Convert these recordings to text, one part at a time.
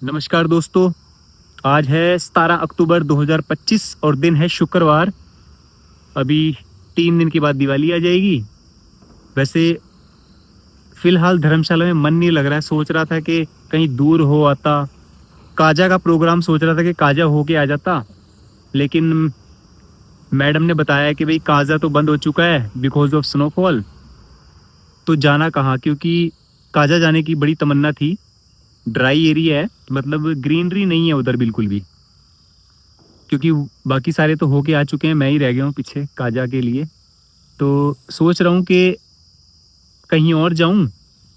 नमस्कार दोस्तों। आज है 17 अक्टूबर 2025 और दिन है शुक्रवार। अभी 3 दिन के बाद दिवाली आ जाएगी। वैसे फिलहाल धर्मशाला में मन नहीं लग रहा है। सोच रहा था कि कहीं दूर हो आता। काजा का प्रोग्राम सोच रहा था कि काजा होके आ जाता, लेकिन मैडम ने बताया कि भाई काजा तो बंद हो चुका है बिकॉज ऑफ स्नोफॉल। तो जाना कहाँ, क्योंकि काजा जाने की बड़ी तमन्ना थी। ड्राई एरिया है, मतलब ग्रीनरी नहीं है उधर बिल्कुल भी, क्योंकि बाकी सारे तो होके आ चुके हैं। मैं ही रह गया हूँ पीछे काजा के लिए। तो सोच रहा हूँ कि कहीं और जाऊँ,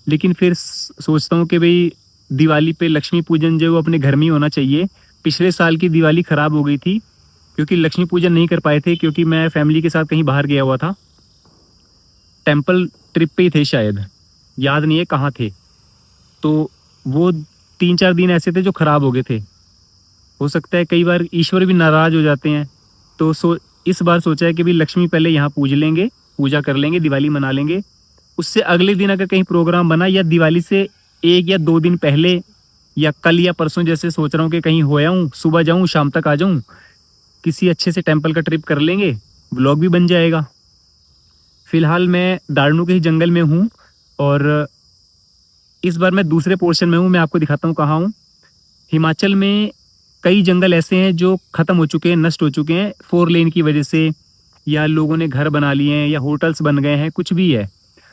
लेकिन फिर सोचता हूँ कि भाई दिवाली पे लक्ष्मी पूजन जो है वो अपने घर में ही होना चाहिए। पिछले साल की दिवाली ख़राब हो गई थी क्योंकि लक्ष्मी पूजन नहीं कर पाए थे, क्योंकि मैं फैमिली के साथ कहीं बाहर गया हुआ था। टेम्पल ट्रिप पे ही थे शायद, याद नहीं है कहाँ थे। तो वो 3-4 दिन ऐसे थे जो ख़राब हो गए थे। हो सकता है कई बार ईश्वर भी नाराज़ हो जाते हैं। तो इस बार सोचा है कि भाई लक्ष्मी पहले यहाँ पूज लेंगे, पूजा कर लेंगे, दिवाली मना लेंगे। उससे अगले दिन अगर कहीं प्रोग्राम बना, या दिवाली से 1 या 2 दिन पहले, या कल या परसों, जैसे सोच रहा हूँ कि कहीं होया हूँ, सुबह जाऊँ शाम तक आ जाऊँ, किसी अच्छे से टेम्पल का ट्रिप कर लेंगे, व्लॉग भी बन जाएगा। फिलहाल मैं दार्णू के ही जंगल में हूँ, और इस बार मैं दूसरे पोर्शन में हूँ। मैं आपको दिखाता हूँ कहाँ हूँ। हिमाचल में कई जंगल ऐसे हैं जो ख़त्म हो चुके हैं, नष्ट हो चुके हैं 4 लेन की वजह से, या लोगों ने घर बना लिए हैं, या होटल्स बन गए हैं, कुछ भी है।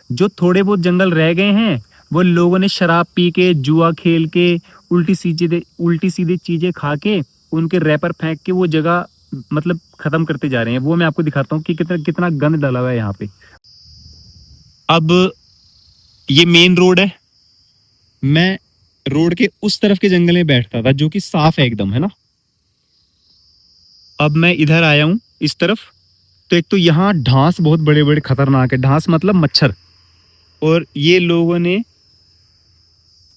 जो थोड़े बहुत जंगल रह गए हैं वो लोगों ने शराब पी के, जुआ खेल के, उल्टी सीधी चीज़ें खा के, उनके रैपर फेंक के वो जगह मतलब ख़त्म करते जा रहे हैं। वो मैं आपको दिखाता हूँ कि कितना कितना गंद डाला हुआ है यहाँ पे। अब ये मेन रोड है। मैं रोड के उस तरफ के जंगल में बैठता था जो कि साफ है एकदम, है ना। अब मैं इधर आया हूँ इस तरफ। तो एक तो यहाँ ढांस बहुत बड़े बड़े खतरनाक है। ढांस मतलब मच्छर। और ये लोगों ने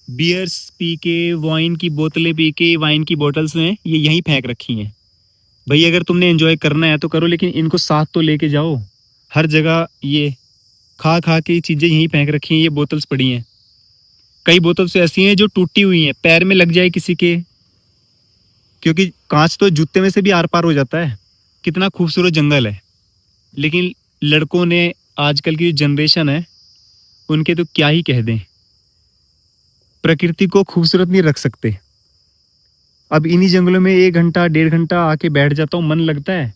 बियर्स पी के, वाइन की बोतलें पी के, वाइन की बोतल्स में ये यहीं फेंक रखी हैं। भाई अगर तुमने एंजॉय करना है तो करो, लेकिन इनको साथ तो लेके जाओ। हर जगह ये खा खा के चीज़ें यहीं फेंक रखी हैं। ये बोतल्स पड़ी हैं। कई बोतल्स तो ऐसी हैं जो टूटी हुई हैं, पैर में लग जाए किसी के, क्योंकि कांच तो जूते में से भी आर पार हो जाता है। कितना खूबसूरत जंगल है, लेकिन लड़कों ने, आजकल की जो जनरेशन है, उनके तो क्या ही कह दें। प्रकृति को खूबसूरत नहीं रख सकते। अब इन्हीं जंगलों में 1 घंटा 1.5 घंटा आके बैठ जाता हूँ, मन लगता है,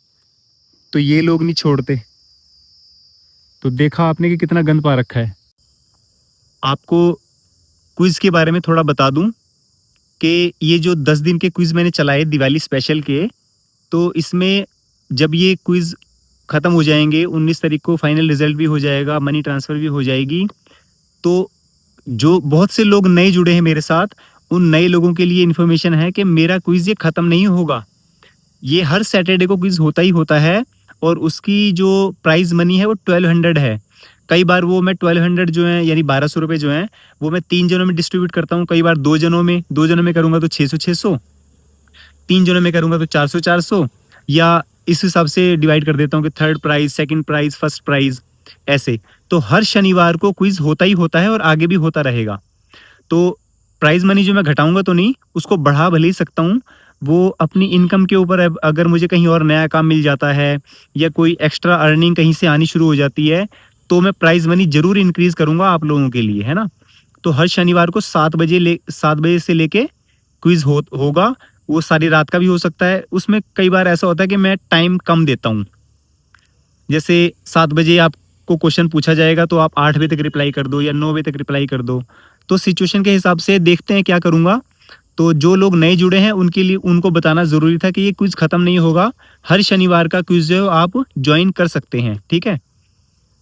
तो ये लोग नहीं छोड़ते। तो देखा आपने कि कितना गंद पा रखा है। आपको क्विज के बारे में थोड़ा बता दूं कि ये जो 10 दिन के क्विज मैंने चलाए दिवाली स्पेशल के, तो इसमें जब ये क्विज खत्म हो जाएंगे, 19 तारीख को फाइनल रिजल्ट भी हो जाएगा, मनी ट्रांसफर भी हो जाएगी। तो जो बहुत से लोग नए जुड़े हैं मेरे साथ, उन नए लोगों के लिए इन्फॉर्मेशन है कि मेरा क्विज ये खत्म नहीं होगा। ये हर सैटरडे को क्विज होता ही होता है। और उसकी जो प्राइज मनी है वो 1200 है। कई बार वो मैं 1200 जो है, यानी 1200 रुपये जो है, वो मैं 3 जनों में डिस्ट्रीब्यूट करता हूँ। कई बार 2 जनों में करूँगा तो 600-600, 3 जनों में करूँगा तो 400-400, या इस हिसाब से डिवाइड कर देता हूँ कि third prize, second prize, first prize, ऐसे। तो हर शनिवार को क्विज होता ही होता है और आगे भी होता रहेगा। तो प्राइज मनी जो मैं घटाऊंगा तो नहीं, उसको बढ़ा भले ही सकता हूँ। वो अपनी इनकम के ऊपर है। अगर मुझे कहीं और नया काम मिल जाता है, या कोई एक्स्ट्रा अर्निंग कहीं से आनी शुरू हो जाती है, तो मैं प्राइज मनी जरूर इंक्रीज करूंगा आप लोगों के लिए, है ना। तो हर शनिवार को 7 बजे से लेके क्विज होगा। वो सारी रात का भी हो सकता है। उसमें कई बार ऐसा होता है कि मैं टाइम कम देता हूँ। जैसे 7 बजे आपको क्वेश्चन पूछा जाएगा तो आप 8 बजे तक रिप्लाई कर दो, या 9 बजे तक रिप्लाई कर दो। तो सिचुएशन के हिसाब से देखते हैं क्या करूँगा। तो जो लोग नए जुड़े हैं उनके लिए, उनको बताना ज़रूरी था कि ये क्विज ख़त्म नहीं होगा। हर शनिवार का क्विज जो है आप ज्वाइन कर सकते हैं, ठीक है।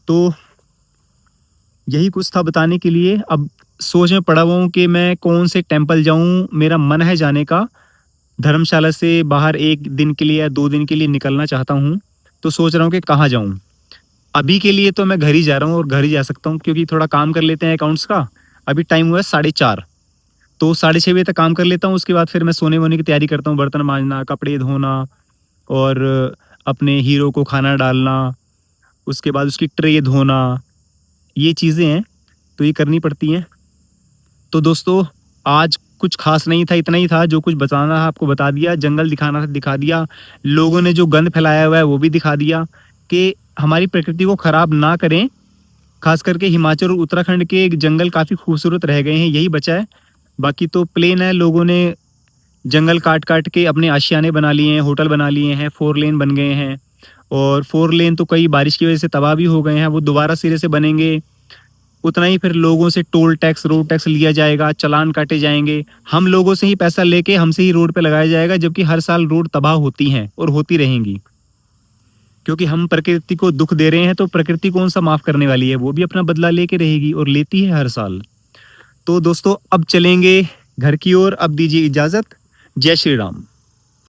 तो यही कुछ था बताने के लिए। अब सोच में पड़ा हुआ हूँ कि मैं कौन से टेम्पल जाऊँ। मेरा मन है जाने का। धर्मशाला से बाहर 1 दिन के लिए या 2 दिन के लिए निकलना चाहता हूँ। तो सोच रहा हूँ कि कहाँ जाऊँ। अभी के लिए तो मैं घर ही जा रहा हूँ, और घर ही जा सकता हूँ क्योंकि थोड़ा काम कर लेते हैं अकाउंट्स का। अभी टाइम हुआ है 4:30, तो 6:30 बजे तक काम कर लेता हूँ। उसके बाद फिर मैं सोने वोने की तैयारी करता हूँ, बर्तन मांजना, कपड़े धोना, और अपने हीरो को खाना डालना, उसके बाद उसकी ट्रे धोना, ये चीज़ें हैं, तो ये करनी पड़ती हैं। तो दोस्तों, आज कुछ खास नहीं था, इतना ही था जो कुछ बताना था आपको बता दिया, जंगल दिखाना था दिखा दिया, लोगों ने जो गंद फैलाया हुआ है वो भी दिखा दिया कि हमारी प्रकृति को खराब ना करें। खास करके हिमाचल और उत्तराखंड के जंगल काफ़ी खूबसूरत रह गए हैं, यही बचा है। बाकी तो प्लेन है, लोगों ने जंगल काट-काट के अपने आशियाने बना लिए हैं, होटल बना लिए हैं, 4 लेन बन गए हैं और 4 लेन तो कई बारिश की वजह से तबाह भी हो गए हैं, वो दोबारा सिरे से बनेंगे। उतना ही फिर लोगों से टोल टैक्स, रोड टैक्स लिया जाएगा, चालान काटे जाएँगे। हम लोगों से ही पैसा लेके हमसे ही रोड पे लगाया जाएगा, जबकि हर साल रोड तबाह होती हैं और होती रहेंगी। क्योंकि हम प्रकृति को दुःख दे रहे हैं, तो प्रकृति कौन-सा माफ़ करने वाली है, वो भी अपना बदला लेके रहेगी और लेती है हर साल। तो दोस्तों अब चलेंगे घर की ओर, अब दीजिए इजाज़त। जय श्री राम।